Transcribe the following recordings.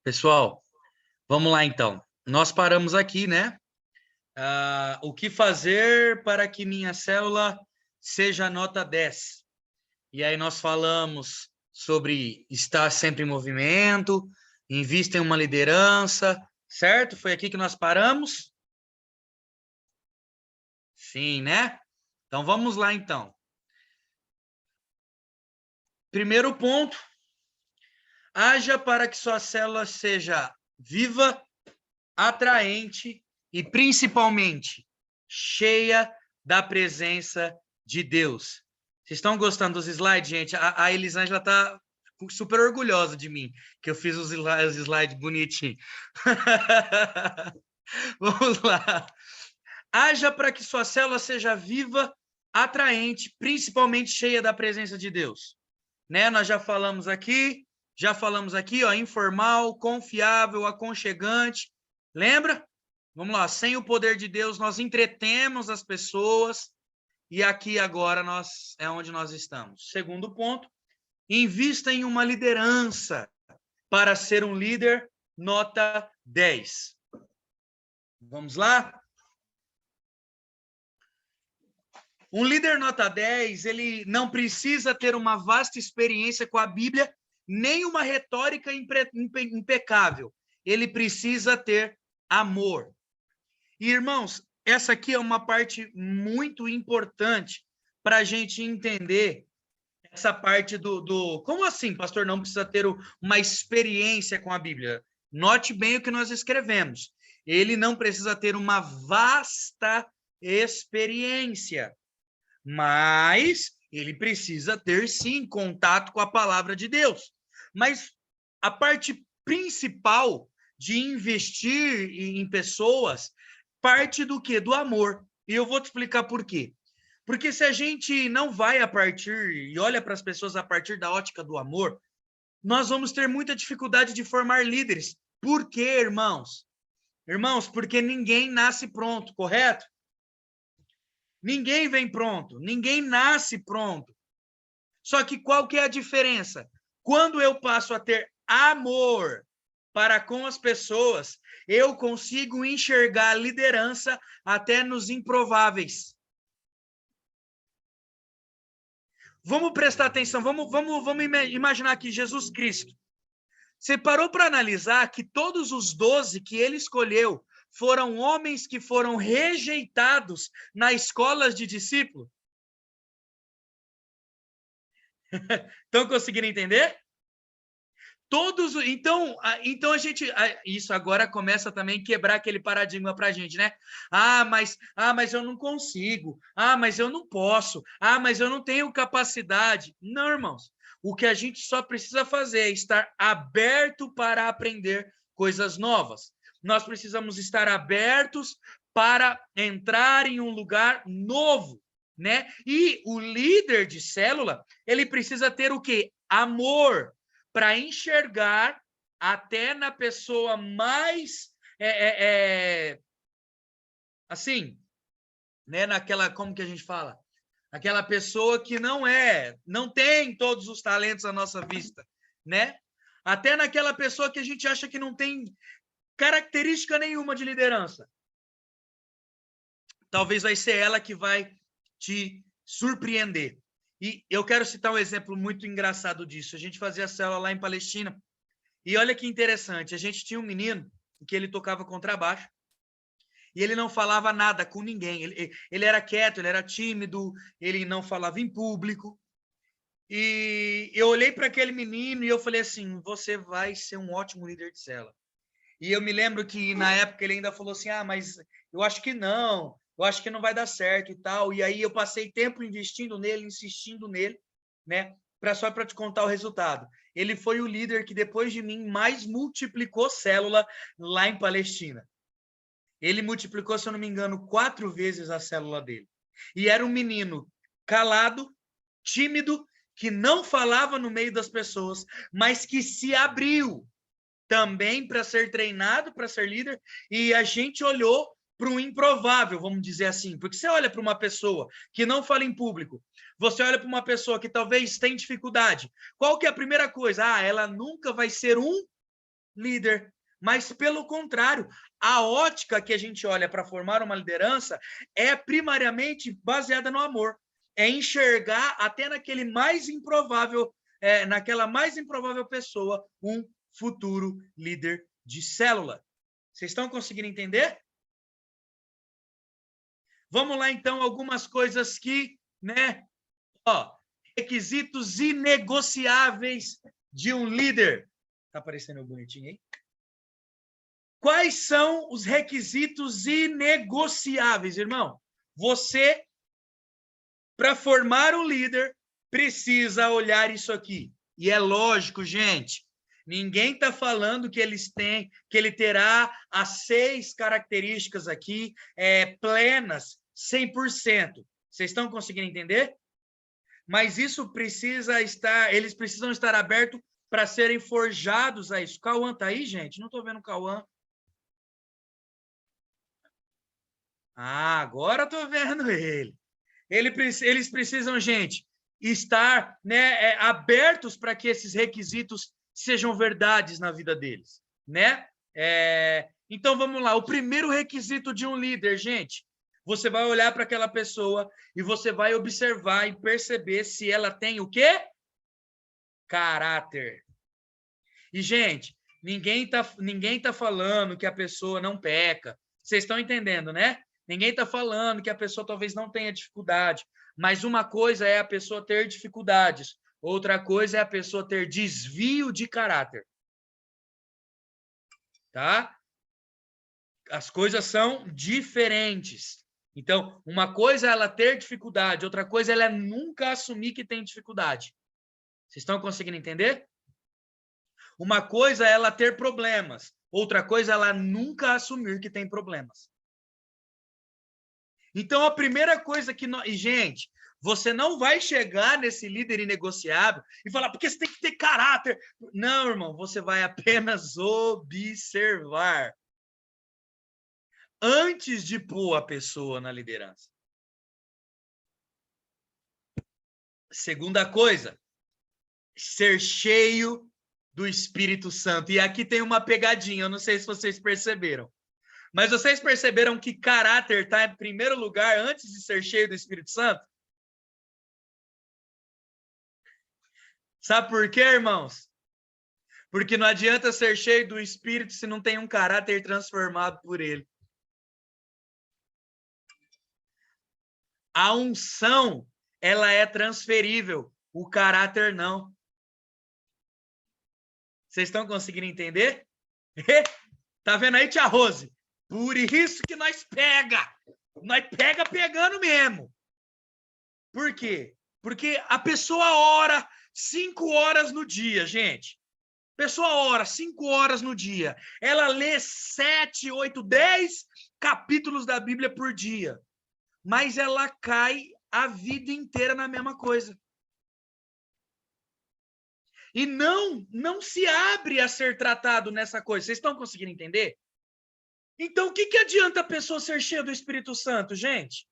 Pessoal, vamos lá então. Nós paramos aqui, né? O que fazer para que minha célula seja nota 10? E aí nós falamos sobre estar sempre em movimento, invista em uma liderança, certo? Foi aqui que nós paramos? Sim, né? Então vamos lá então. Primeiro ponto, haja para que sua célula seja viva, atraente e principalmente cheia da presença de Deus. Vocês estão gostando dos slides, gente? A Elisângela está super orgulhosa de mim, que eu fiz os slides bonitinhos. Vamos lá. Haja para que sua célula seja viva, atraente, principalmente cheia da presença de Deus. Né? Nós já falamos aqui, ó, informal, confiável, aconchegante. Lembra? Vamos lá, sem o poder de Deus, nós entretemos as pessoas, e aqui agora é onde nós estamos. Segundo ponto, invista em uma liderança para ser um líder nota 10. Vamos lá? Um líder nota 10, ele não precisa ter uma vasta experiência com a Bíblia, nem uma retórica impecável. Ele precisa ter amor. E, irmãos, essa aqui é uma parte muito importante para a gente entender essa parte do... Como assim, pastor, não precisa ter uma experiência com a Bíblia? Note bem o que nós escrevemos. Ele não precisa ter uma vasta experiência, mas ele precisa ter, sim, contato com a palavra de Deus. Mas a parte principal de investir em pessoas parte do quê? Do amor. E eu vou te explicar por quê. Porque se a gente não vai a partir e olha para as pessoas a partir da ótica do amor, nós vamos ter muita dificuldade de formar líderes. Por quê, irmãos? Irmãos, porque ninguém nasce pronto, correto? Ninguém vem pronto, ninguém nasce pronto. Só que qual que é a diferença? Quando eu passo a ter amor para com as pessoas, eu consigo enxergar a liderança até nos improváveis. Vamos prestar atenção, vamos imaginar aqui Jesus Cristo. Você parou para analisar que todos os 12 que ele escolheu foram homens que foram rejeitados na escola de discípulo? Estão conseguindo entender? Todos, então a gente, isso agora começa também a quebrar aquele paradigma para a gente, né? Mas eu não consigo. Mas eu não posso. Mas eu não tenho capacidade. Não, irmãos. O que a gente só precisa fazer é estar aberto para aprender coisas novas. Nós precisamos estar abertos para entrar em um lugar novo, né? E o líder de célula, ele precisa ter o quê? Amor, para enxergar até na pessoa mais assim, né, naquela, como que a gente fala? Aquela pessoa que não tem todos os talentos à nossa vista, né? Até naquela pessoa que a gente acha que não tem característica nenhuma de liderança. Talvez vai ser ela que vai te surpreender. E eu quero citar um exemplo muito engraçado disso. A gente fazia célula lá em Palestina. E olha que interessante, a gente tinha um menino que ele tocava contrabaixo e ele não falava nada com ninguém. Ele era quieto, ele era tímido, ele não falava em público. E eu olhei para aquele menino e eu falei assim, você vai ser um ótimo líder de célula. E eu me lembro que na época ele ainda falou assim, mas eu acho que não, eu acho que não vai dar certo e tal. E aí eu passei tempo investindo nele, insistindo nele, né? Só para te contar o resultado. Ele foi o líder que, depois de mim, mais multiplicou célula lá em Palestina. Ele multiplicou, se eu não me engano, 4 vezes a célula dele. E era um menino calado, tímido, que não falava no meio das pessoas, mas que se abriu também para ser treinado, para ser líder, e a gente olhou para um improvável, vamos dizer assim, porque você olha para uma pessoa que não fala em público, você olha para uma pessoa que talvez tenha dificuldade, qual que é a primeira coisa? Ela nunca vai ser um líder. Mas, pelo contrário, a ótica que a gente olha para formar uma liderança é primariamente baseada no amor. É enxergar até naquele mais improvável, naquela mais improvável pessoa, um futuro líder de célula. Vocês estão conseguindo entender? Vamos lá, então, algumas coisas que, requisitos inegociáveis de um líder. Tá aparecendo bonitinho aí? Quais são os requisitos inegociáveis, irmão? Você, para formar um líder, precisa olhar isso aqui. E é lógico, gente, ninguém está falando que ele terá as 6 características aqui plenas, 100%. Vocês estão conseguindo entender? Mas isso eles precisam estar abertos para serem forjados a isso. Cauã está aí, gente? Não estou vendo o Cauã. Ah, agora estou vendo ele. Eles precisam, gente, estar abertos para que esses requisitos sejam verdades na vida deles, né? Então, vamos lá. O primeiro requisito de um líder, gente, você vai olhar para aquela pessoa e você vai observar e perceber se ela tem o quê? Caráter. E, gente, ninguém tá falando que a pessoa não peca. Vocês estão entendendo, né? Ninguém está falando que a pessoa talvez não tenha dificuldade, mas uma coisa é a pessoa ter dificuldades, outra coisa é a pessoa ter desvio de caráter. Tá? As coisas são diferentes. Então, uma coisa é ela ter dificuldade, outra coisa é ela nunca assumir que tem dificuldade. Vocês estão conseguindo entender? Uma coisa é ela ter problemas, outra coisa é ela nunca assumir que tem problemas. Então, a primeira coisa que nós... E, gente, você não vai chegar nesse líder inegociável e falar, porque você tem que ter caráter. Não, irmão, você vai apenas observar antes de pôr a pessoa na liderança. Segunda coisa, ser cheio do Espírito Santo. E aqui tem uma pegadinha, eu não sei se vocês perceberam. Mas vocês perceberam que caráter está em primeiro lugar antes de ser cheio do Espírito Santo? Sabe por quê, irmãos? Porque não adianta ser cheio do Espírito se não tem um caráter transformado por ele. A unção, ela é transferível, o caráter não. Vocês estão conseguindo entender? Tá vendo aí, tia Rose? Por isso que nós pega pegando mesmo. Por quê? Porque a pessoa ora 5 horas no dia, gente. A pessoa ora 5 horas no dia. Ela lê 7, 8, 10 capítulos da Bíblia por dia. Mas ela cai a vida inteira na mesma coisa. E não se abre a ser tratado nessa coisa. Vocês estão conseguindo entender? Então, o que adianta a pessoa ser cheia do Espírito Santo, gente?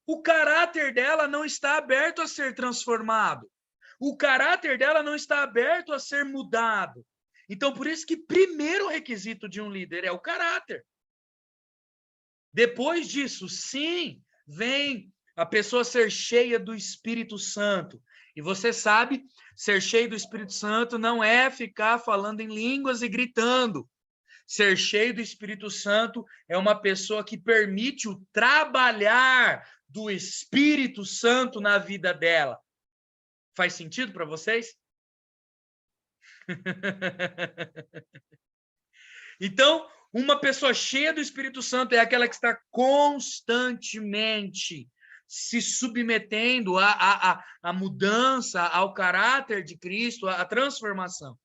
O caráter dela não está aberto a ser transformado. O caráter dela não está aberto a ser mudado. Então, por isso que primeiro requisito de um líder é o caráter. Depois disso, sim, vem a pessoa ser cheia do Espírito Santo. E você sabe, ser cheio do Espírito Santo não é ficar falando em línguas e gritando. Ser cheio do Espírito Santo é uma pessoa que permite o trabalhar do Espírito Santo na vida dela. Faz sentido para vocês? Então, uma pessoa cheia do Espírito Santo é aquela que está constantemente se submetendo à mudança, ao caráter de Cristo, à transformação.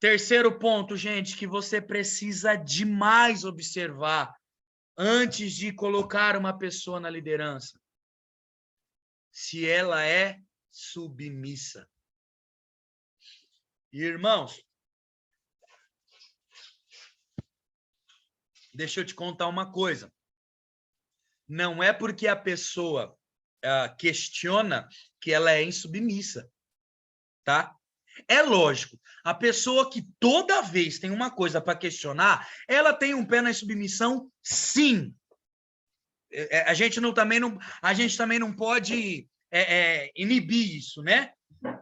Terceiro ponto, gente, que você precisa demais observar antes de colocar uma pessoa na liderança. Se ela é submissa. Irmãos, deixa eu te contar uma coisa. Não é porque a pessoa questiona que ela é insubmissa, tá? É lógico, a pessoa que toda vez tem uma coisa para questionar, ela tem um pé na submissão, sim. A gente também não pode inibir isso, né?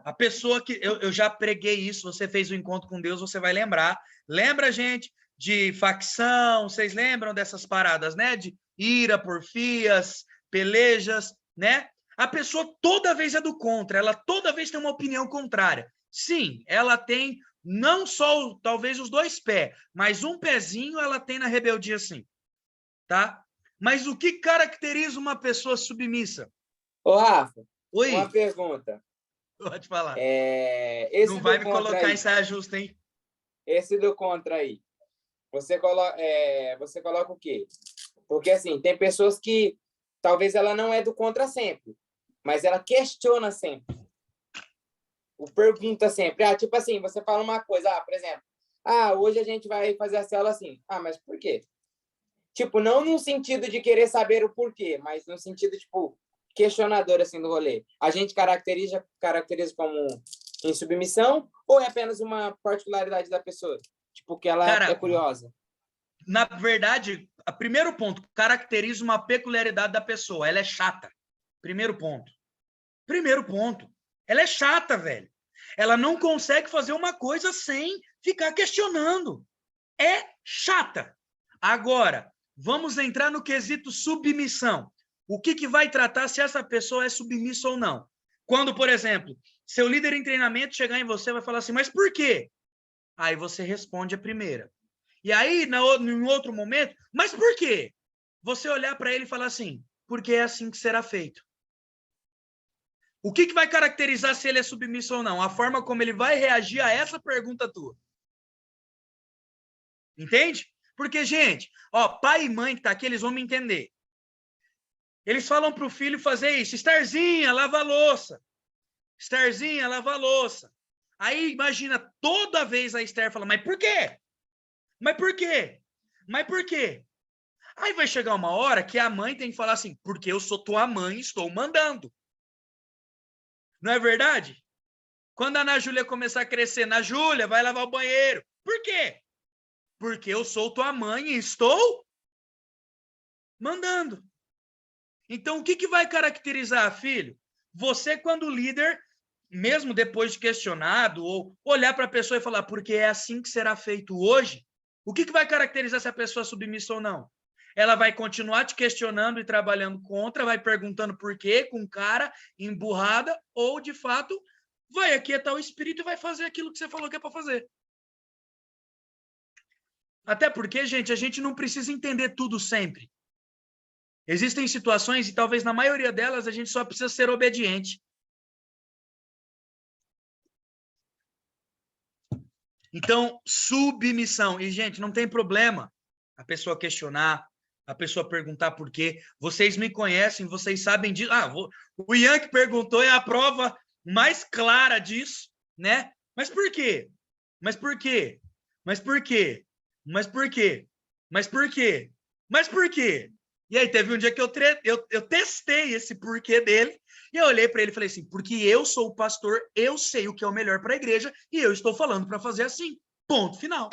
A pessoa que eu já preguei isso, você fez o encontro com Deus, você vai lembrar. Lembra, gente, de facção, vocês lembram dessas paradas, né? De ira, porfias, pelejas, né? A pessoa toda vez é do contra, ela toda vez tem uma opinião contrária. Sim, ela tem não só talvez os dois pés, mas um pezinho ela tem na rebeldia, sim, tá? Mas o que caracteriza uma pessoa submissa? Ô, Rafa, uma Oi, pergunta. pode falar. Não Esse vai do me contra colocar em aí, saia justa, hein? esse do contra aí, você coloca o quê? Porque, assim, tem pessoas que talvez ela não é do contra sempre, mas ela questiona sempre. Pergunta sempre. Tipo assim, você fala uma coisa, por exemplo, hoje a gente vai fazer a célula assim. Mas por quê? Tipo, não no sentido de querer saber o porquê, mas no sentido, tipo, questionador, assim, do rolê. A gente caracteriza como insubmissão ou é apenas uma particularidade da pessoa? Tipo, que ela é Cara, curiosa? na verdade, o primeiro ponto, caracteriza uma peculiaridade da pessoa. Ela é chata. Primeiro ponto. Primeiro ponto. Ela é chata, velho. Ela não consegue fazer uma coisa sem ficar questionando. É chata. Agora, vamos entrar no quesito submissão. O que vai tratar se essa pessoa é submissa ou não? Quando, por exemplo, seu líder em treinamento chegar em você e vai falar assim, mas por quê? Aí você responde a primeira. E aí, em outro momento, mas por quê? Você olhar para ele e falar assim, porque é assim que será feito. O que vai caracterizar se ele é submisso ou não? A forma como ele vai reagir a essa pergunta tua. Entende? Porque, gente, pai e mãe que tá aqui, eles vão me entender. Eles falam pro filho fazer isso. Starzinha, lava a louça. Starzinha, lava a louça. Aí, imagina, toda vez a Esther fala, mas por quê? Mas por quê? Mas por quê? Aí vai chegar uma hora que a mãe tem que falar assim, porque eu sou tua mãe, estou mandando. Não é verdade? Quando a Ana Júlia começar a crescer, Ana Júlia, vai lavar o banheiro. Por quê? Porque eu sou tua mãe e estou mandando. Então, o que vai caracterizar, filho? Você, quando líder, mesmo depois de questionado, ou olhar para a pessoa e falar, porque é assim que será feito hoje, o que vai caracterizar se a pessoa é submissa ou não? Ela vai continuar te questionando e trabalhando contra, vai perguntando por quê, com cara emburrada, ou, de fato, vai aquietar o espírito e vai fazer aquilo que você falou que é para fazer. Até porque, gente, a gente não precisa entender tudo sempre. Existem situações, e talvez na maioria delas, a gente só precisa ser obediente. Então, submissão. E, gente, não tem problema a pessoa questionar, a pessoa perguntar por quê. Vocês me conhecem, vocês sabem disso. O Ian que perguntou é a prova mais clara disso, né? Mas por quê? Mas por quê? Mas por quê? Mas por quê? Mas por quê? Mas por quê? E aí teve um dia que eu testei esse porquê dele e eu olhei para ele e falei assim, porque eu sou o pastor, eu sei o que é o melhor para a igreja e eu estou falando para fazer assim. Ponto final.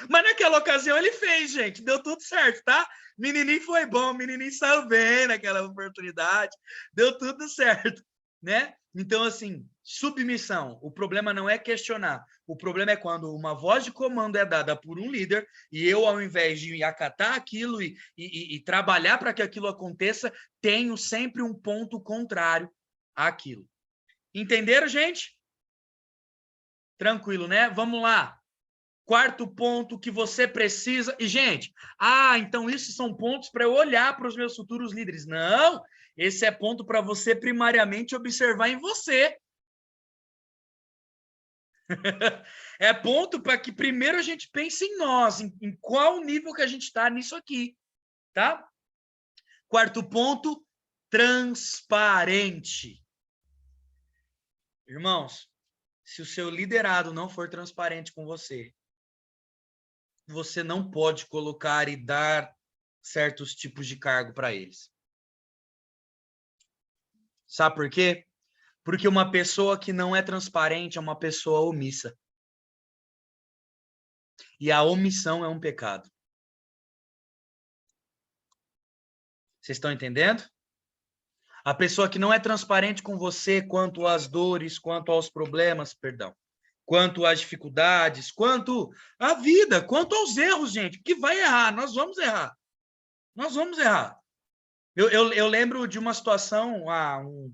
Mas naquela ocasião ele fez, gente. Deu tudo certo, tá? Menininho foi bom, menininho saiu bem naquela oportunidade. Deu tudo certo, né? Então, assim, submissão. O problema não é questionar. O problema é quando uma voz de comando é dada por um líder e eu, ao invés de acatar aquilo e trabalhar para que aquilo aconteça, tenho sempre um ponto contrário àquilo. Entenderam, gente? Tranquilo, né? Vamos lá. Quarto ponto que você precisa. E, gente, então isso são pontos para eu olhar para os meus futuros líderes. Não, esse é ponto para você primariamente observar em você. É ponto para que primeiro a gente pense em nós, em qual nível que a gente está nisso aqui, tá? Quarto ponto, transparente. Irmãos, se o seu liderado não for transparente com você, você não pode colocar e dar certos tipos de cargo para eles. Sabe por quê? Porque uma pessoa que não é transparente é uma pessoa omissa. E a omissão é um pecado. Vocês estão entendendo? A pessoa que não é transparente com você quanto às dores, quanto aos problemas, perdão, quanto às dificuldades, quanto à vida, quanto aos erros, gente, que vai errar, nós vamos errar. Nós vamos errar. Eu lembro de uma situação, há um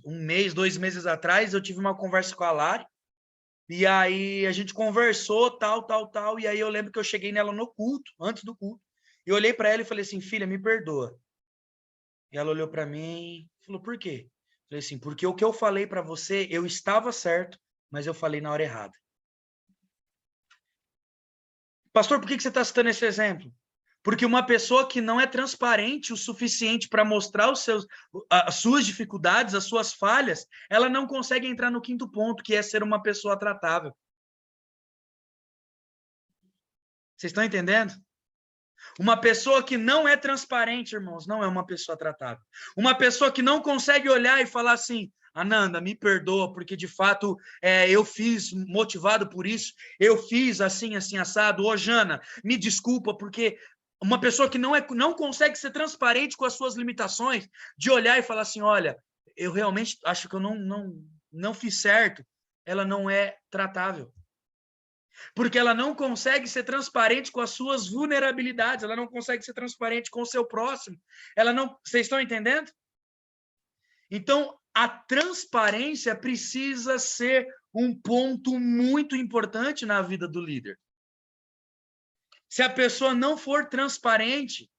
mês, 2 meses atrás, eu tive uma conversa com a Lari, e aí a gente conversou, tal, e aí eu lembro que eu cheguei nela no culto, antes do culto, e eu olhei para ela e falei assim, filha, me perdoa. E ela olhou para mim e falou, por quê? Eu falei assim, porque o que eu falei para você, eu estava certo, mas eu falei na hora errada. Pastor, por que você está citando esse exemplo? Porque uma pessoa que não é transparente o suficiente para mostrar as suas dificuldades, as suas falhas, ela não consegue entrar no quinto ponto, que é ser uma pessoa tratável. Vocês estão entendendo? Uma pessoa que não é transparente, irmãos, não é uma pessoa tratável. Uma pessoa que não consegue olhar e falar assim, Ananda, me perdoa, porque de fato eu fiz motivado por isso, eu fiz assim, assim, assado. Ô, Jana, me desculpa, porque uma pessoa que não consegue ser transparente com as suas limitações, de olhar e falar assim, olha, eu realmente acho que eu não fiz certo, ela não é tratável. Porque ela não consegue ser transparente com as suas vulnerabilidades, ela não consegue ser transparente com o seu próximo. Ela não, vocês estão entendendo? Então, a transparência precisa ser um ponto muito importante na vida do líder. Se a pessoa não for transparente,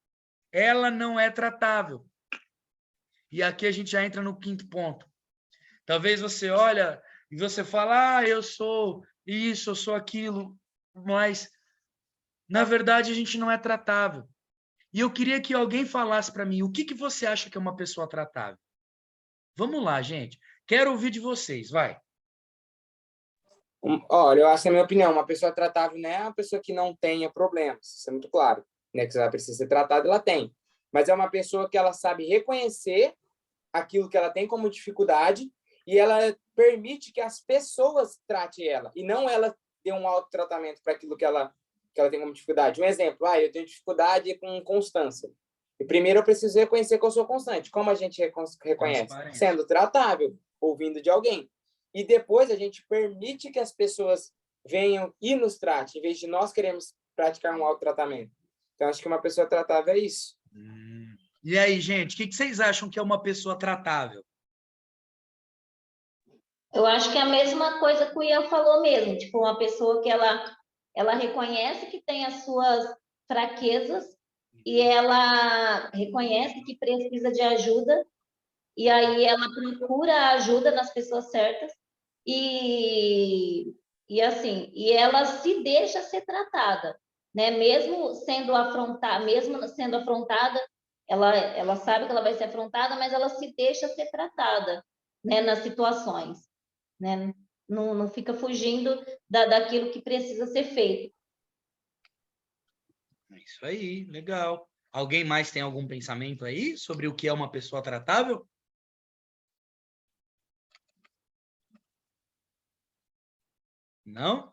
ela não é tratável. E aqui a gente já entra no quinto ponto. Talvez você olha e você fala, eu sou isso, eu sou aquilo, mas na verdade a gente não é tratável. E eu queria que alguém falasse para mim, o que você acha que é uma pessoa tratável? Vamos lá, gente. Quero ouvir de vocês, vai. Olha, eu acho, na minha opinião, uma pessoa tratável não é uma pessoa que não tenha problemas, isso é muito claro, né? Que ela precisa ser tratada, ela tem. Mas é uma pessoa que ela sabe reconhecer aquilo que ela tem como dificuldade e ela permite que as pessoas tratem ela e não ela dê um autotratamento para aquilo que ela tem como dificuldade. Um exemplo, eu tenho dificuldade com constância. E primeiro eu preciso reconhecer que eu sou constante. Como a gente reconhece? Sendo tratável, ouvindo de alguém. E depois a gente permite que as pessoas venham e nos tratem, em vez de nós queremos praticar um autotratamento. Então, acho que uma pessoa tratável é isso. E aí, gente, o que vocês acham que é uma pessoa tratável? Eu acho que é a mesma coisa que o Ian falou mesmo, tipo, uma pessoa que ela reconhece que tem as suas fraquezas e ela reconhece que precisa de ajuda e aí ela procura ajuda nas pessoas certas e assim, e ela se deixa ser tratada, né? Mesmo sendo afrontada, ela sabe que ela vai ser afrontada, mas ela se deixa ser tratada, né, nas situações, né? Não fica fugindo daquilo que precisa ser feito. É isso aí, legal. Alguém mais tem algum pensamento aí sobre o que é uma pessoa tratável? Não?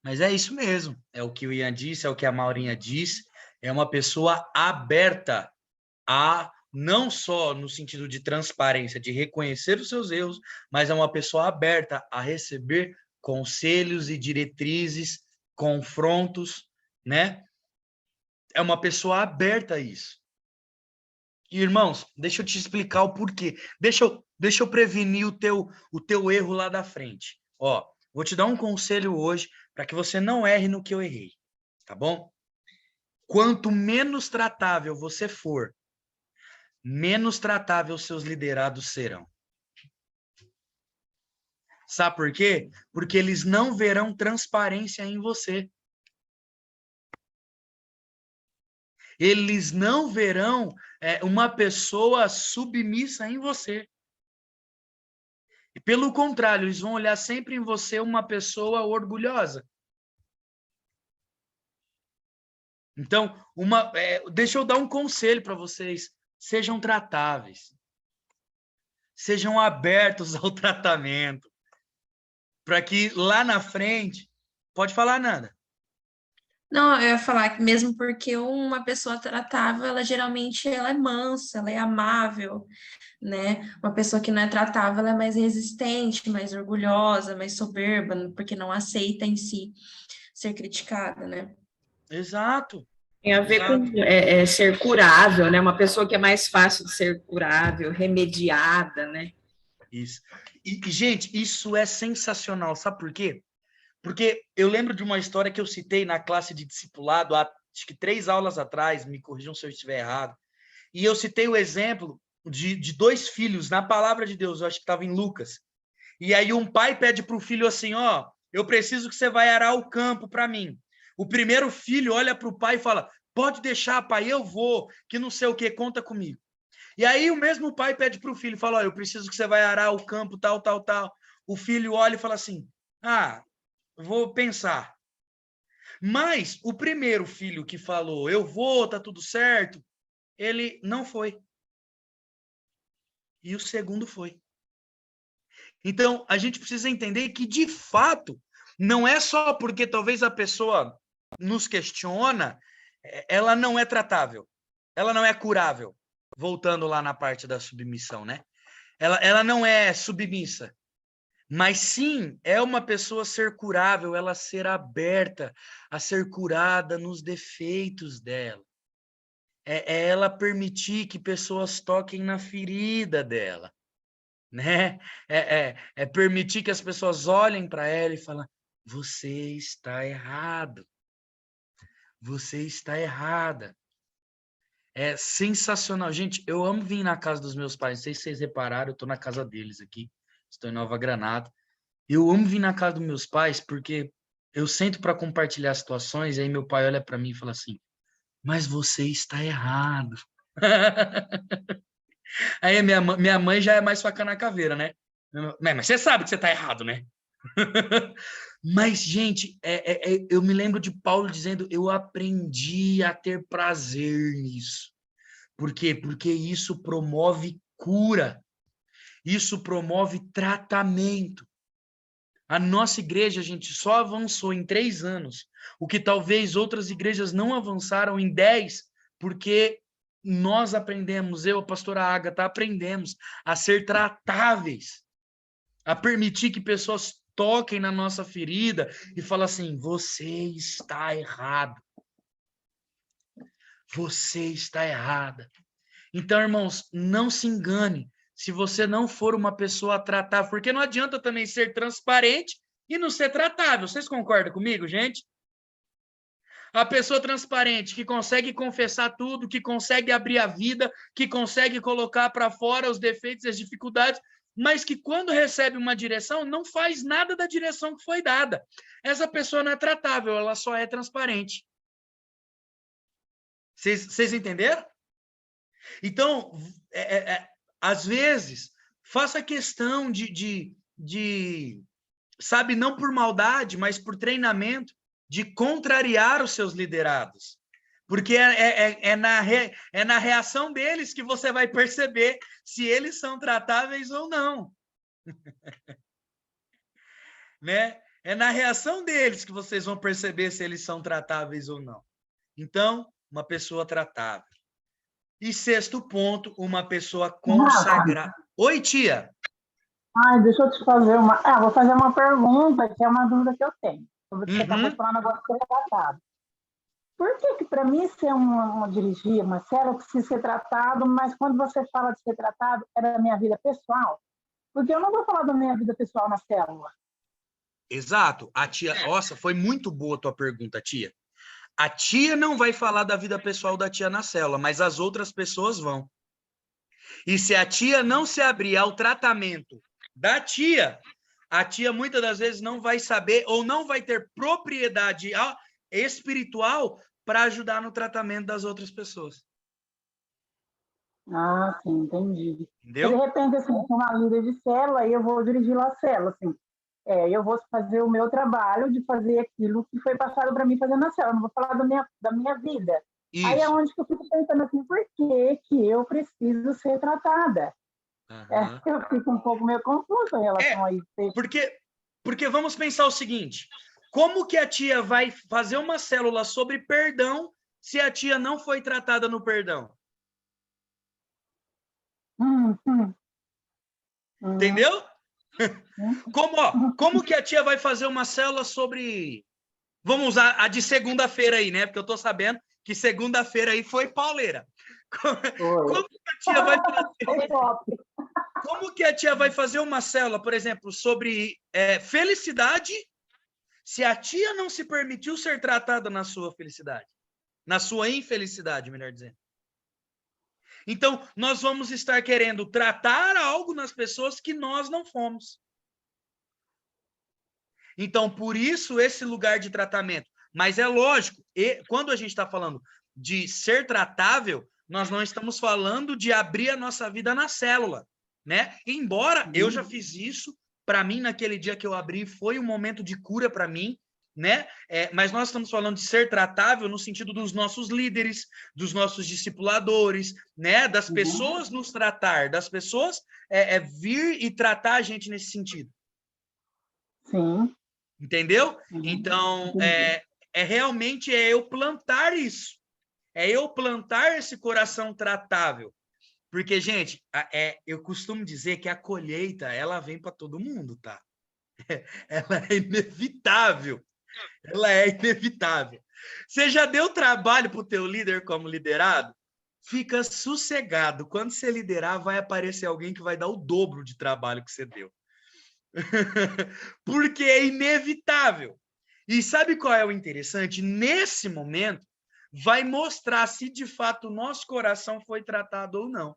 Mas é isso mesmo. É o que o Ian disse, é o que a Maurinha disse. É uma pessoa aberta a, não só no sentido de transparência, de reconhecer os seus erros, mas é uma pessoa aberta a receber conselhos e diretrizes, confrontos, né? É uma pessoa aberta a isso. E, irmãos, deixa eu te explicar o porquê. Deixa eu prevenir o teu erro lá da frente. Ó, vou te dar um conselho hoje para que você não erre no que eu errei, tá bom? Quanto menos tratável você for, menos tratável seus liderados serão. Sabe por quê? Porque eles não verão transparência em você. Eles não verão uma pessoa submissa em você. E pelo contrário, eles vão olhar sempre em você uma pessoa orgulhosa. Então, deixa eu dar um conselho para vocês. sejam tratáveis. Sejam abertos ao tratamento. Para que lá na frente... Pode falar, Nanda. Não, eu ia falar que mesmo porque uma pessoa tratável, ela geralmente ela é mansa, ela é amável, né? Uma pessoa que não é tratável, ela é mais resistente, mais orgulhosa, mais soberba, porque não aceita em si ser criticada, né? Exato. Tem a ver com ser curável, né? Uma pessoa que é mais fácil de ser curável, remediada, né? Isso. E, gente, isso é sensacional. Sabe por quê? Porque eu lembro de uma história que eu citei na classe de discipulado, há, acho que 3 aulas atrás, me corrijam se eu estiver errado, e eu citei o exemplo de 2 filhos na palavra de Deus, eu acho que estava em Lucas. E aí um pai pede para o filho assim, ó, eu preciso que você vai arar o campo para mim. O primeiro filho olha para o pai e fala, pode deixar, pai, eu vou, que não sei o que, conta comigo. E aí o mesmo pai pede para o filho, fala, ó, eu preciso que você vai arar o campo, tal, tal, tal. O filho olha e fala assim, vou pensar. Mas o primeiro filho que falou, eu vou, tá tudo certo, ele não foi. E o segundo foi. Então, a gente precisa entender que, de fato, não é só porque talvez a pessoa nos questiona, ela não é tratável, ela não é curável. Voltando lá na parte da submissão, né? Ela não é submissa, mas sim é uma pessoa ser curável, ela ser aberta a ser curada nos defeitos dela. É ela permitir que pessoas toquem na ferida dela, né? É permitir que as pessoas olhem para ela e falem, você está errado, você está errada. É sensacional. Gente, eu amo vir na casa dos meus pais. Não sei se vocês repararam, eu estou na casa deles aqui. Estou em Nova Granada. Eu amo vir na casa dos meus pais porque eu sento para compartilhar situações e aí meu pai olha para mim e fala assim, mas você está errado. Aí minha mãe já é mais faca na caveira, né? Mas você sabe que você está errado, né? Mas, gente, eu me lembro de Paulo dizendo, eu aprendi a ter prazer nisso. Por quê? Porque isso promove cura. Isso promove tratamento. A nossa igreja, gente, só avançou em 3 anos, o que talvez outras igrejas não avançaram em 10, porque nós aprendemos, eu, a pastora Ágata, aprendemos a ser tratáveis, a permitir que pessoas toquem na nossa ferida e falem assim, você está errado. Você está errada. Então, irmãos, não se engane se você não for uma pessoa tratável, porque não adianta também ser transparente e não ser tratável. Vocês concordam comigo, gente? A pessoa transparente que consegue confessar tudo, que consegue abrir a vida, que consegue colocar para fora os defeitos e as dificuldades, mas que quando recebe uma direção, não faz nada da direção que foi dada. Essa pessoa não é tratável, ela só é transparente. Vocês entenderam? Então, às vezes, faça questão de, sabe, não por maldade, mas por treinamento, de contrariar os seus liderados. Porque é na reação deles que você vai perceber se eles são tratáveis ou não. Né? É na reação deles que vocês vão perceber se eles são tratáveis ou não. Então, uma pessoa tratável. E 6º ponto, uma pessoa consagrada. Oi, tia. Ai, deixa eu te fazer vou fazer uma pergunta, que é uma dúvida que eu tenho. Você acabou de falar um negócio que é tratado. Por que para mim ser dirigir uma célula precisa ser tratado, mas quando você fala de ser tratado, é da minha vida pessoal? Porque eu não vou falar da minha vida pessoal na célula. Exato. A tia, nossa, foi muito boa a tua pergunta, tia. A tia não vai falar da vida pessoal da tia na célula, mas as outras pessoas vão. E se a tia não se abrir ao tratamento da tia, a tia muitas das vezes não vai saber ou não vai ter propriedade espiritual para ajudar no tratamento das outras pessoas. Ah, sim, entendi. Entendeu? De repente, assim, eu sou uma líder de célula e eu vou dirigir lá a célula, assim. Eu vou fazer o meu trabalho de fazer aquilo que foi passado para mim fazer na célula. Não vou falar da minha vida, Aí é onde que eu fico pensando assim, por que que eu preciso ser tratada? Eu fico um pouco meio confusa em relação a isso. Porque vamos pensar o seguinte, como que a tia vai fazer uma célula sobre perdão se a tia não foi tratada no perdão? Entendeu? Como que a tia vai fazer uma célula sobre... Vamos usar a de segunda-feira aí, né? Porque eu tô sabendo que segunda-feira aí foi pauleira. Como que a tia vai fazer... Como que a tia vai fazer uma célula, por exemplo, sobre felicidade, se a tia não se permitiu ser tratada na sua felicidade? Na sua infelicidade, melhor dizendo. Então, nós vamos estar querendo tratar algo nas pessoas que nós não fomos. Então, por isso, esse lugar de tratamento. Mas é lógico, quando a gente está falando de ser tratável, nós não estamos falando de abrir a nossa vida na célula, né? Embora eu já fiz isso, para mim, naquele dia que eu abri, foi um momento de cura para mim, né? Mas nós estamos falando de ser tratável no sentido dos nossos líderes, dos nossos discipuladores, né? Das pessoas nos tratar, das pessoas vir e tratar a gente nesse sentido. Sim. Entendeu? Então, realmente eu plantar isso. É eu plantar esse coração tratável. Porque, gente, eu costumo dizer que a colheita, ela vem para todo mundo, tá? Ela é inevitável. Ela é inevitável. Você já deu trabalho para o teu líder como liderado? Fica sossegado. Quando você liderar, vai aparecer alguém que vai dar o dobro de trabalho que você deu. Porque é inevitável. E sabe qual é o interessante? Nesse momento, vai mostrar se de fato o nosso coração foi tratado ou não.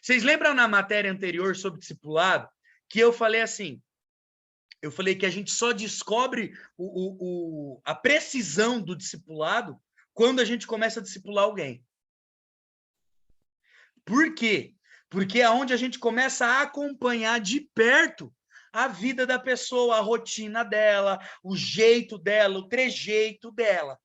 Vocês lembram na matéria anterior sobre discipulado que eu falei assim, eu falei que a gente só descobre a precisão do discipulado quando a gente começa a discipular alguém. Por quê? Porque é onde a gente começa a acompanhar de perto a vida da pessoa, a rotina dela, o jeito dela, o trejeito dela.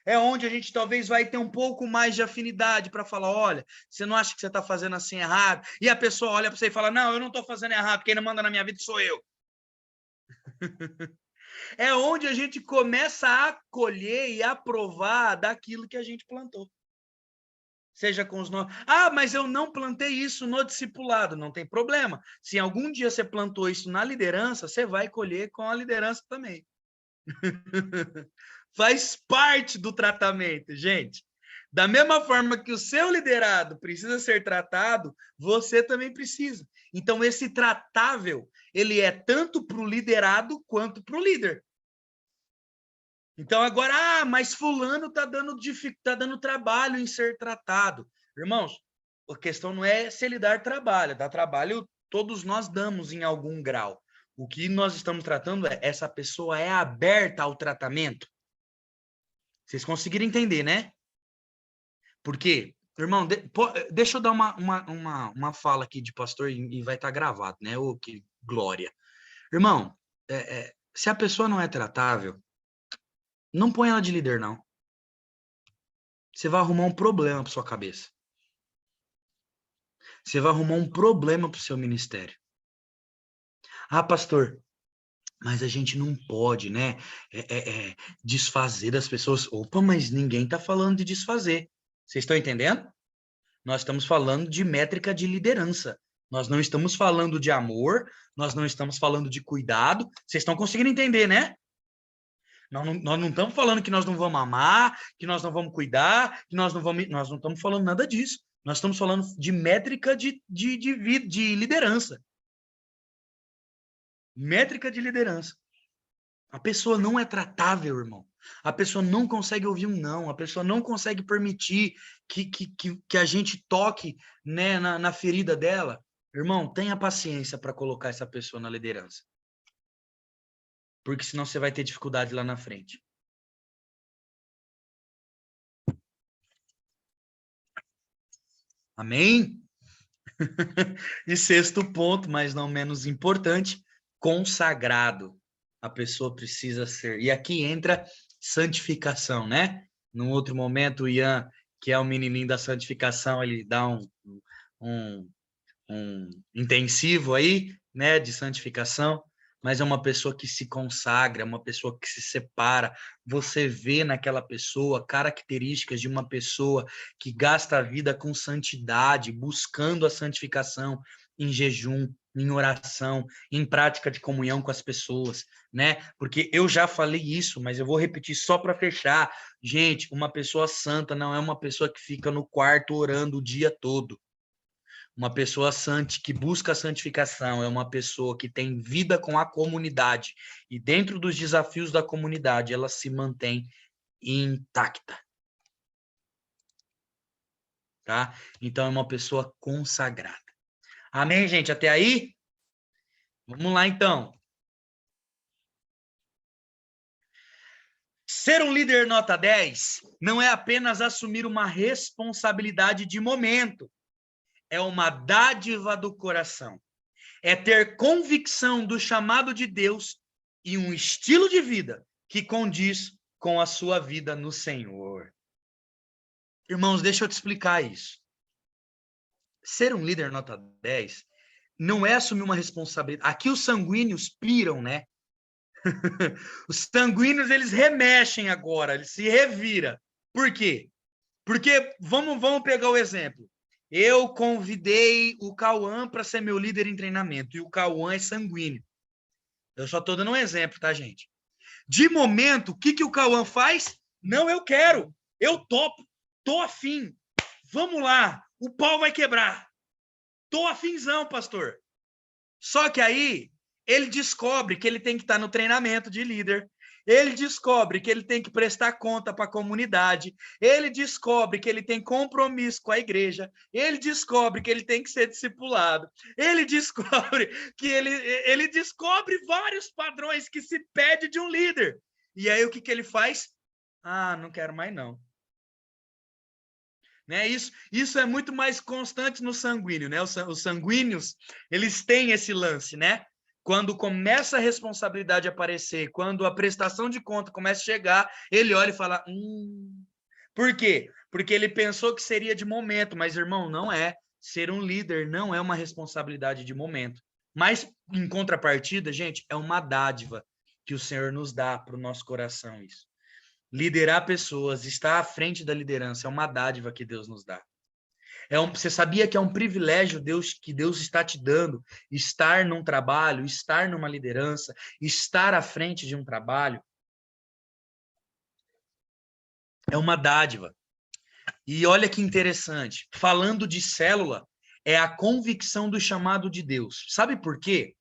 É onde a gente talvez vai ter um pouco mais de afinidade para falar, olha, você não acha que você está fazendo assim errado? E a pessoa olha para você e fala, não, eu não estou fazendo errado, quem não manda na minha vida sou eu. É onde a gente começa a colher e aprovar daquilo que a gente plantou. Seja com os nossos... Ah, mas eu não plantei isso no discipulado. Não tem problema. Se algum dia você plantou isso na liderança, você vai colher com a liderança também. Faz parte do tratamento, gente. Da mesma forma que o seu liderado precisa ser tratado, você também precisa. Então, esse tratável, ele é tanto para o liderado quanto para o líder. Então, agora, mas fulano está dando trabalho em ser tratado. Irmãos, a questão não é se ele dar trabalho. Dar trabalho, todos nós damos em algum grau. O que nós estamos tratando é, essa pessoa é aberta ao tratamento. Vocês conseguiram entender, né? Porque, irmão, deixa eu dar uma fala aqui de pastor e vai estar gravado, né? Ô, que glória. Irmão, se a pessoa não é tratável, não põe ela de líder, não. Você vai arrumar um problema para sua cabeça. Você vai arrumar um problema para o seu ministério. Ah, pastor, mas a gente não pode, né? Desfazer das pessoas. Opa, mas ninguém está falando de desfazer. Vocês estão entendendo? Nós estamos falando de métrica de liderança. Nós não estamos falando de amor, nós não estamos falando de cuidado. Vocês estão conseguindo entender, né? Nós não estamos falando que nós não vamos amar, que nós não vamos cuidar, que nós não estamos falando nada disso. Nós estamos falando de métrica de liderança. Métrica de liderança. A pessoa não é tratável, irmão. A pessoa não consegue ouvir um não. A pessoa não consegue permitir que a gente toque, né, na ferida dela. Irmão, tenha paciência para colocar essa pessoa na liderança. Porque senão você vai ter dificuldade lá na frente. Amém? E sexto ponto, mas não menos importante, consagrado. A pessoa precisa ser. E aqui entra santificação, né? Num outro momento, o Ian, que é o menininho da santificação, ele dá um intensivo aí, né, de santificação, mas é uma pessoa que se consagra, uma pessoa que se separa. Você vê naquela pessoa características de uma pessoa que gasta a vida com santidade, buscando a santificação em jejum, em oração, em prática de comunhão com as pessoas, né? Porque eu já falei isso, mas eu vou repetir só para fechar. Gente, uma pessoa santa não é uma pessoa que fica no quarto orando o dia todo. Uma pessoa santa que busca a santificação é uma pessoa que tem vida com a comunidade e dentro dos desafios da comunidade ela se mantém intacta. Tá? Então é uma pessoa consagrada. Amém, gente? Até aí? Vamos lá, então. Ser um líder nota 10 não é apenas assumir uma responsabilidade de momento. É uma dádiva do coração. É ter convicção do chamado de Deus e um estilo de vida que condiz com a sua vida no Senhor. Irmãos, deixa eu te explicar isso. Ser um líder nota 10 não é assumir uma responsabilidade. Aqui os sanguíneos piram, né? Os sanguíneos, eles remexem agora, eles se reviram. Por quê? Porque, vamos pegar o exemplo. Eu convidei o Cauã para ser meu líder em treinamento, e o Cauã é sanguíneo. Eu só estou dando um exemplo, tá, gente? De momento, o que o Cauã faz? Não, eu quero, eu topo, tô afim, vamos lá, o pau vai quebrar. Tô afinzão, pastor. Só que aí, ele descobre que ele tem que estar no treinamento de líder, ele descobre que ele tem que prestar conta para a comunidade, ele descobre que ele tem compromisso com a igreja, ele descobre que ele tem que ser discipulado, ele descobre que ele descobre vários padrões que se pede de um líder. E aí o que ele faz? Ah, não quero mais não. Né? Isso é muito mais constante no sanguíneo, né? Os sanguíneos, eles têm esse lance, né? Quando começa a responsabilidade a aparecer, quando a prestação de conta começa a chegar, ele olha e fala, Por quê? Porque ele pensou que seria de momento, mas, irmão, não é. Ser um líder não é uma responsabilidade de momento. Mas, em contrapartida, gente, é uma dádiva que o Senhor nos dá para o nosso coração, isso. Liderar pessoas, estar à frente da liderança, é uma dádiva que Deus nos dá. Você sabia que é um privilégio que Deus está te dando, estar num trabalho, estar numa liderança, estar à frente de um trabalho? É uma dádiva. E olha que interessante, falando de célula, é a convicção do chamado de Deus. Sabe por quê?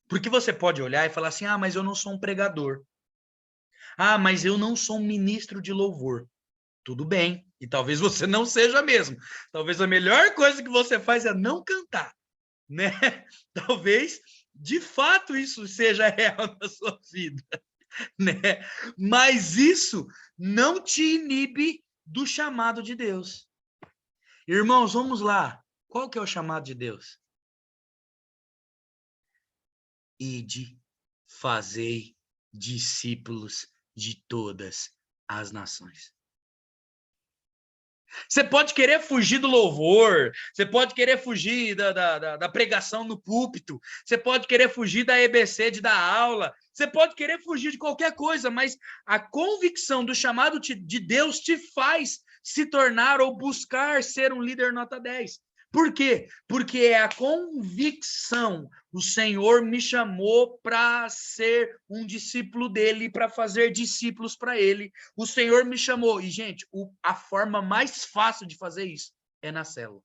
Porque você pode olhar e falar assim, mas eu não sou um pregador. Mas eu não sou um ministro de louvor. Tudo bem, e talvez você não seja mesmo. Talvez a melhor coisa que você faz é não cantar, né? Talvez, de fato, isso seja real na sua vida, né? Mas isso não te inibe do chamado de Deus. Irmãos, vamos lá. Qual que é o chamado de Deus? Ide, fazei discípulos de todas as nações. Você pode querer fugir do louvor, você pode querer fugir da pregação no púlpito, você pode querer fugir da EBC de dar aula, você pode querer fugir de qualquer coisa, mas a convicção do chamado de Deus te faz se tornar ou buscar ser um líder nota 10. Por quê? Porque é a convicção. O Senhor me chamou para ser um discípulo dele, para fazer discípulos para ele. O Senhor me chamou. E, gente, a forma mais fácil de fazer isso é na célula.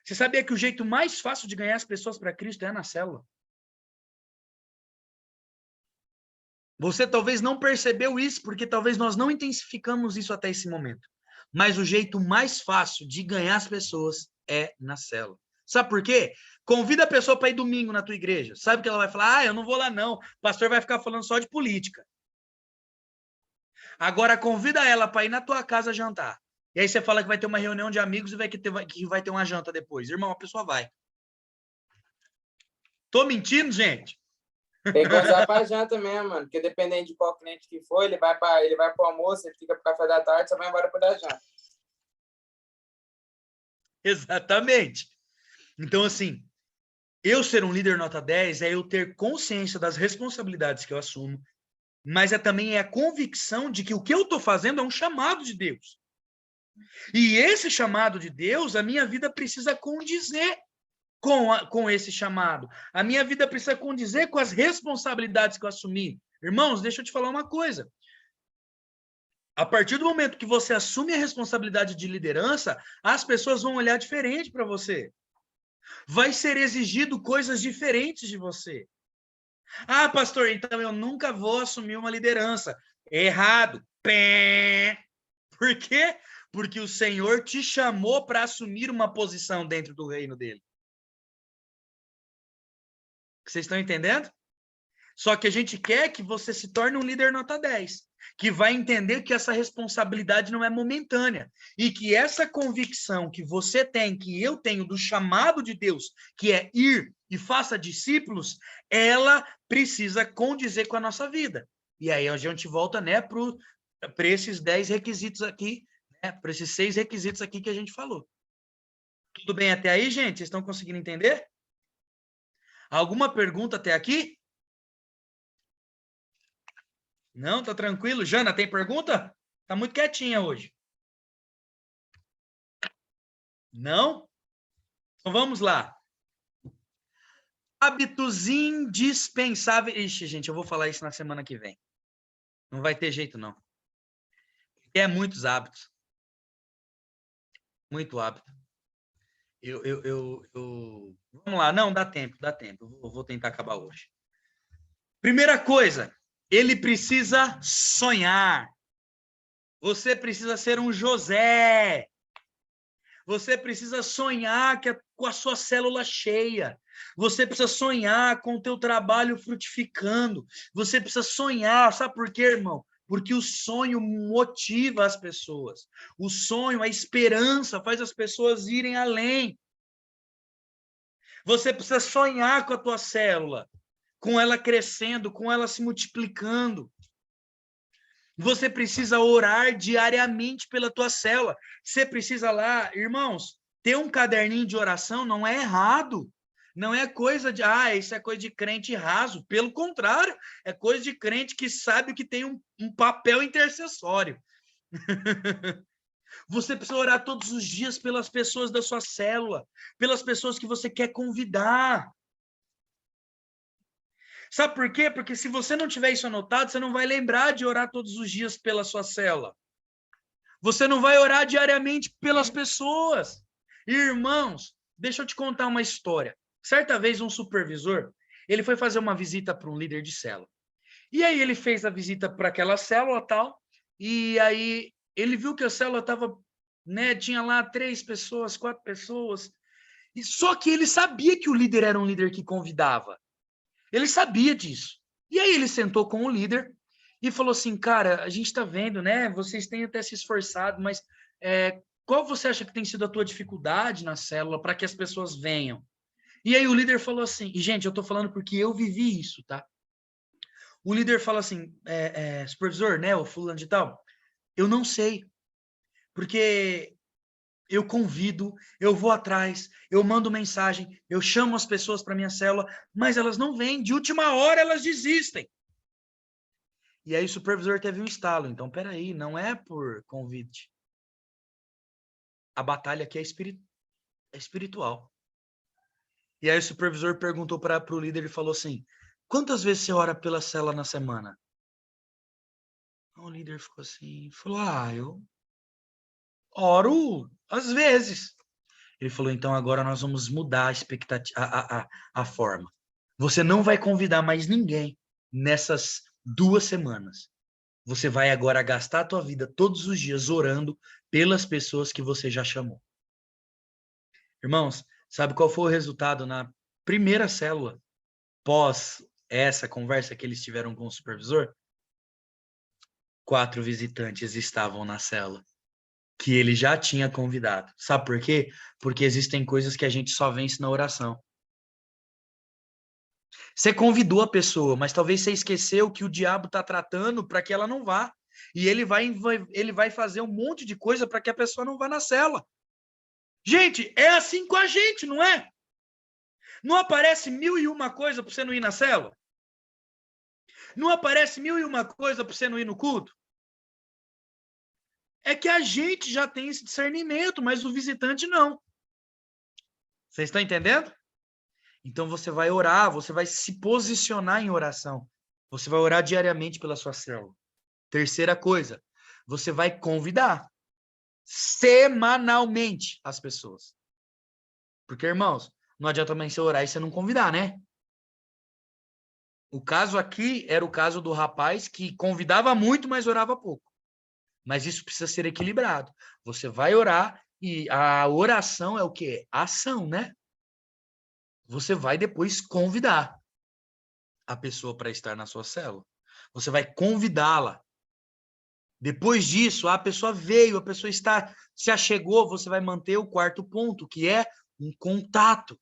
Você sabia que o jeito mais fácil de ganhar as pessoas para Cristo é na célula? Você talvez não percebeu isso, porque talvez nós não intensificamos isso até esse momento. Mas o jeito mais fácil de ganhar as pessoas é na célula. Sabe por quê? Convida a pessoa para ir domingo na tua igreja. Sabe que ela vai falar? Eu não vou lá não. O pastor vai ficar falando só de política. Agora convida ela para ir na tua casa jantar. E aí você fala que vai ter uma reunião de amigos e que vai ter uma janta depois. Irmão, a pessoa vai. Tô mentindo, gente? Tem que usar pra janta mesmo, mano. Porque dependendo de qual cliente que for, ele vai pro almoço, ele fica pro café da tarde, só vai embora pro da janta. Exatamente. Então, assim, eu ser um líder nota 10 é eu ter consciência das responsabilidades que eu assumo, mas também a convicção de que o que eu estou fazendo é um chamado de Deus. E esse chamado de Deus, a minha vida precisa condizer com esse chamado. A minha vida precisa condizer com as responsabilidades que eu assumi. Irmãos, deixa eu te falar uma coisa. A partir do momento que você assume a responsabilidade de liderança, as pessoas vão olhar diferente para você. Vai ser exigido coisas diferentes de você. Ah, pastor, então eu nunca vou assumir uma liderança. Errado. Pé. Por quê? Porque o Senhor te chamou para assumir uma posição dentro do reino dele. Vocês estão entendendo? Só que a gente quer que você se torne um líder nota 10, que vai entender que essa responsabilidade não é momentânea e que essa convicção que você tem, que eu tenho do chamado de Deus, que é ir e faça discípulos, ela precisa condizer com a nossa vida. E aí a gente volta, né, para esses 10 requisitos aqui, né, para esses 6 requisitos aqui que a gente falou. Tudo bem até aí, gente? Vocês estão conseguindo entender? Alguma pergunta até aqui? Não, tá tranquilo. Jana, tem pergunta? Tá muito quietinha hoje. Não? Então vamos lá. Hábitos indispensáveis. Ixi, gente, eu vou falar isso na semana que vem. Não vai ter jeito, não. É muitos hábitos. Muito hábito. Vamos lá. Não, dá tempo, dá tempo. Eu vou tentar acabar hoje. Primeira coisa, ele precisa sonhar. Você precisa ser um José. Você precisa sonhar com a sua célula cheia. Você precisa sonhar com o teu trabalho frutificando. Você precisa sonhar. Sabe por quê, irmão? Porque o sonho motiva as pessoas. O sonho, a esperança faz as pessoas irem além. Você precisa sonhar com a tua célula, com ela crescendo, com ela se multiplicando. Você precisa orar diariamente pela tua célula. Você precisa lá, irmãos, ter um caderninho de oração não é errado. Não é coisa de, isso é coisa de crente raso. Pelo contrário, é coisa de crente que sabe que tem um papel intercessório. Você precisa orar todos os dias pelas pessoas da sua célula, pelas pessoas que você quer convidar. Sabe por quê? Porque se você não tiver isso anotado, você não vai lembrar de orar todos os dias pela sua célula. Você não vai orar diariamente pelas pessoas. Irmãos, deixa eu te contar uma história. Certa vez um supervisor, ele foi fazer uma visita para um líder de célula. E aí ele fez a visita para aquela célula tal, e aí ele viu que a célula estava, né, tinha lá 3 pessoas, 4 pessoas, e só que ele sabia que o líder era um líder que convidava. Ele sabia disso. E aí ele sentou com o líder e falou assim, cara, a gente está vendo, né? Vocês têm até se esforçado, mas qual você acha que tem sido a tua dificuldade na célula para que as pessoas venham? E aí o líder falou assim, e gente, eu estou falando porque eu vivi isso, tá? O líder fala assim, supervisor, né, o fulano de tal, eu não sei, porque eu convido, eu vou atrás, eu mando mensagem, eu chamo as pessoas para minha célula, mas elas não vêm, de última hora elas desistem. E aí o supervisor teve um estalo, então peraí, não é por convite. A batalha aqui é espiritual. E aí o supervisor perguntou para o líder e falou assim, quantas vezes você ora pela célula na semana? O líder ficou assim, falou, eu oro às vezes. Ele falou, então agora nós vamos mudar a expectativa, a forma. Você não vai convidar mais ninguém nessas 2 semanas. Você vai agora gastar a tua vida todos os dias orando pelas pessoas que você já chamou. Irmãos, sabe qual foi o resultado na primeira célula pós essa conversa que eles tiveram com o supervisor? 4 visitantes estavam na célula que ele já tinha convidado. Sabe por quê? Porque existem coisas que a gente só vence na oração. Você convidou a pessoa, mas talvez você esqueceu que o diabo está tratando para que ela não vá. E ele vai fazer um monte de coisa para que a pessoa não vá na célula. Gente, é assim com a gente, não é? Não aparece 1001 coisa para você não ir na célula? Não aparece 1001 coisa para você não ir no culto? É que a gente já tem esse discernimento, mas o visitante não. Vocês estão entendendo? Então você vai orar, você vai se posicionar em oração. Você vai orar diariamente pela sua célula. Terceira coisa, você vai convidar semanalmente as pessoas. Porque, irmãos, não adianta também você orar e você não convidar, né? O caso aqui era o caso do rapaz que convidava muito, mas orava pouco. Mas isso precisa ser equilibrado. Você vai orar e a oração é o quê? Ação, né? Você vai depois convidar a pessoa para estar na sua célula. Você vai convidá-la. Depois disso, a pessoa veio, a pessoa se achegou, você vai manter o quarto ponto, que é um contato.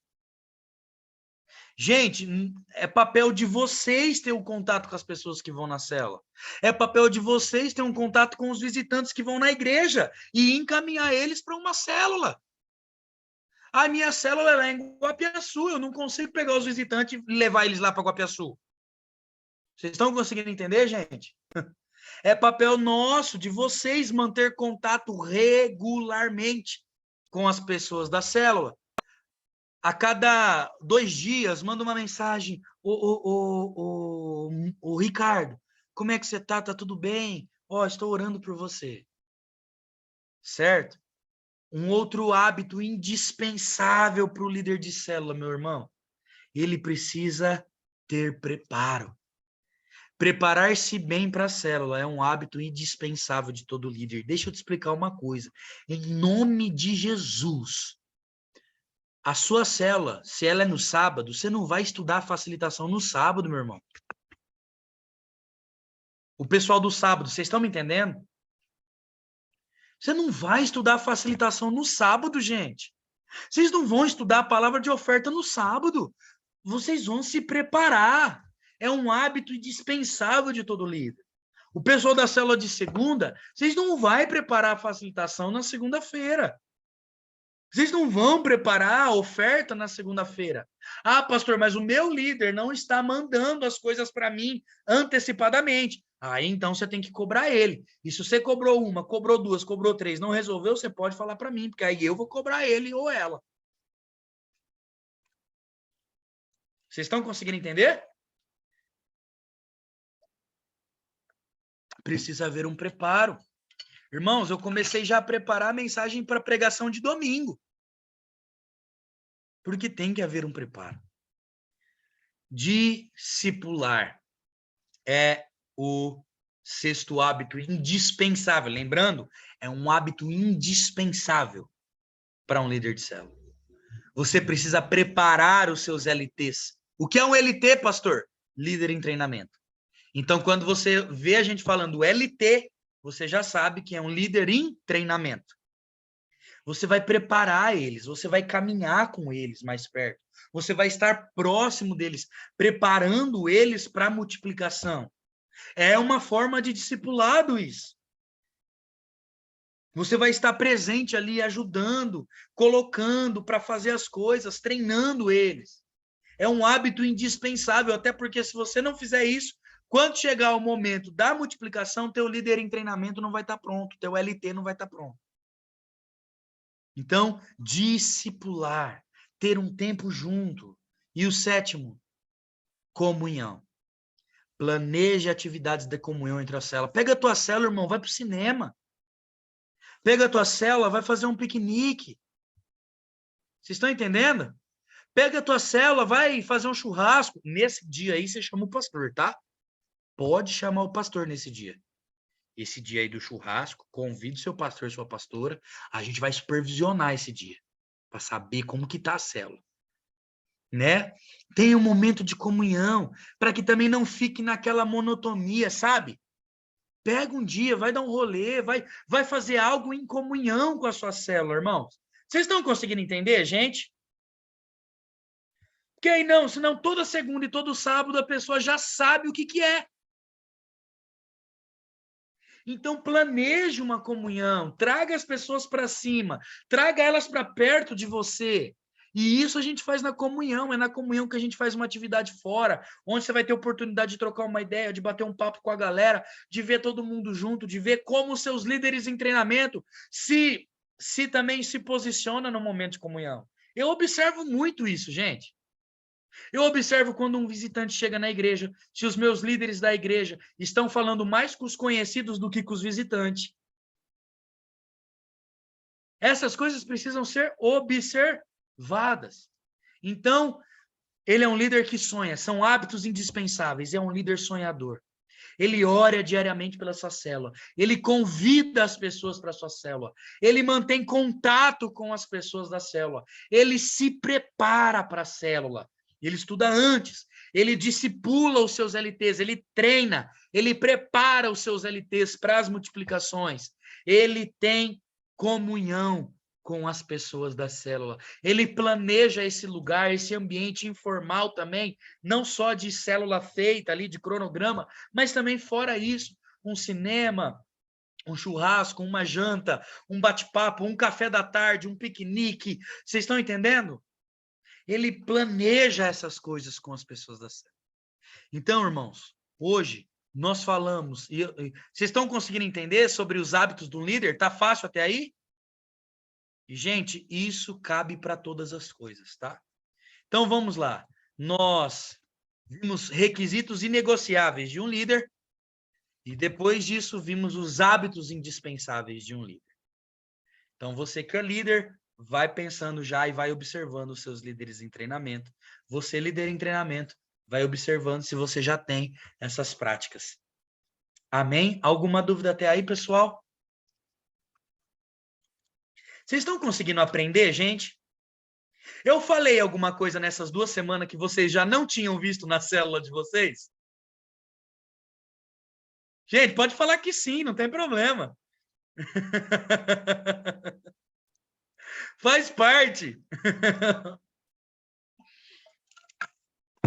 Gente, é papel de vocês ter um contato com as pessoas que vão na célula. É papel de vocês ter um contato com os visitantes que vão na igreja e encaminhar eles para uma célula. A minha célula é em Guapiaçu, eu não consigo pegar os visitantes e levar eles lá para Guapiaçu. Vocês estão conseguindo entender, gente? É papel nosso, de vocês, manter contato regularmente com as pessoas da célula. A cada 2 dias, manda uma mensagem. Ô, Ricardo, como é que você tá? Tá tudo bem? Ó, estou orando por você. Certo? Um outro hábito indispensável para o líder de célula, meu irmão. Ele precisa ter preparo. Preparar-se bem para a célula é um hábito indispensável de todo líder. Deixa eu te explicar uma coisa. Em nome de Jesus, a sua célula, se ela é no sábado, você não vai estudar facilitação no sábado, meu irmão. O pessoal do sábado, vocês estão me entendendo? Você não vai estudar facilitação no sábado, gente. Vocês não vão estudar a palavra de oferta no sábado. Vocês vão se preparar. É um hábito indispensável de todo líder. O pessoal da célula de segunda, vocês não vão preparar a facilitação na segunda-feira. Vocês não vão preparar a oferta na segunda-feira. Ah, pastor, mas o meu líder não está mandando as coisas para mim antecipadamente. Aí, então, você tem que cobrar ele. E se você cobrou 1, cobrou 2, cobrou 3, não resolveu, você pode falar para mim, porque aí eu vou cobrar ele ou ela. Vocês estão conseguindo entender? Precisa haver um preparo. Irmãos, eu comecei já a preparar a mensagem para pregação de domingo. Porque tem que haver um preparo. Discipular é o 6º hábito indispensável. Lembrando, é um hábito indispensável para um líder de célula. Você precisa preparar os seus LTs. O que é um LT, pastor? Líder em treinamento. Então, quando você vê a gente falando LT, você já sabe que é um líder em treinamento. Você vai preparar eles, você vai caminhar com eles mais perto. Você vai estar próximo deles, preparando eles para a multiplicação. É uma forma de discipulado isso. Você vai estar presente ali, ajudando, colocando para fazer as coisas, treinando eles. É um hábito indispensável, até porque se você não fizer isso, quando chegar o momento da multiplicação, teu líder em treinamento não vai estar pronto, teu LT não vai estar pronto. Então, discipular, ter um tempo junto. E o 7º, comunhão. Planeje atividades de comunhão entre a célula. Pega a tua célula, irmão, vai para o cinema. Pega a tua célula, vai fazer um piquenique. Vocês estão entendendo? Pega a tua célula, vai fazer um churrasco. Nesse dia aí, você chama o pastor, tá? Pode chamar o pastor nesse dia. Esse dia aí do churrasco, convide seu pastor, sua pastora. A gente vai supervisionar esse dia, para saber como que tá a célula. Né? Tenha um momento de comunhão, para que também não fique naquela monotonia, sabe? Pega um dia, vai dar um rolê, vai fazer algo em comunhão com a sua célula, irmãos. Vocês estão conseguindo entender, gente? Que aí não, senão toda segunda e todo sábado a pessoa já sabe o que é. Então planeje uma comunhão, traga as pessoas para cima, traga elas para perto de você. E isso a gente faz na comunhão, é na comunhão que a gente faz uma atividade fora, onde você vai ter oportunidade de trocar uma ideia, de bater um papo com a galera, de ver todo mundo junto, de ver como os seus líderes em treinamento se também se posiciona no momento de comunhão. Eu observo muito isso, gente. Eu observo quando um visitante chega na igreja, se os meus líderes da igreja estão falando mais com os conhecidos do que com os visitantes. Essas coisas precisam ser observadas. Então, ele é um líder que sonha, são hábitos indispensáveis, é um líder sonhador. Ele ora diariamente pela sua célula, ele convida as pessoas para a sua célula, ele mantém contato com as pessoas da célula, ele se prepara para a célula. Ele estuda antes, ele discipula os seus LTs, ele treina, ele prepara os seus LTs para as multiplicações. Ele tem comunhão com as pessoas da célula. Ele planeja esse lugar, esse ambiente informal também, não só de célula feita ali, de cronograma, mas também fora isso, um cinema, um churrasco, uma janta, um bate-papo, um café da tarde, um piquenique. Vocês estão entendendo? Ele planeja essas coisas com as pessoas da célula. Então, irmãos, hoje nós falamos, e vocês estão conseguindo entender sobre os hábitos do líder? Tá fácil até aí? E, gente, isso cabe para todas as coisas, tá? Então, vamos lá. Nós vimos requisitos inegociáveis de um líder e depois disso vimos os hábitos indispensáveis de um líder. Então, você que é líder, vai pensando já e vai observando os seus líderes em treinamento. Você, líder em treinamento, vai observando se você já tem essas práticas. Amém? Alguma dúvida até aí, pessoal? Vocês estão conseguindo aprender, gente? Eu falei alguma coisa nessas 2 semanas que vocês já não tinham visto na célula de vocês? Gente, pode falar que sim, não tem problema. Faz parte.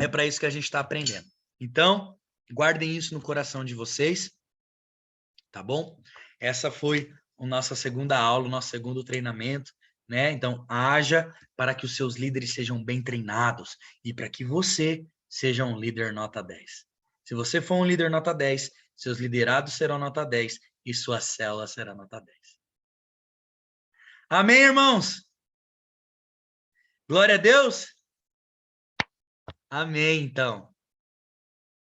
É para isso que a gente está aprendendo. Então, guardem isso no coração de vocês, tá bom? Essa foi a nossa segunda aula, o nosso segundo treinamento, né? Então, haja para que os seus líderes sejam bem treinados e para que você seja um líder nota 10. Se você for um líder nota 10, seus liderados serão nota 10 e sua célula será nota 10. Amém, irmãos? Glória a Deus? Amém, então.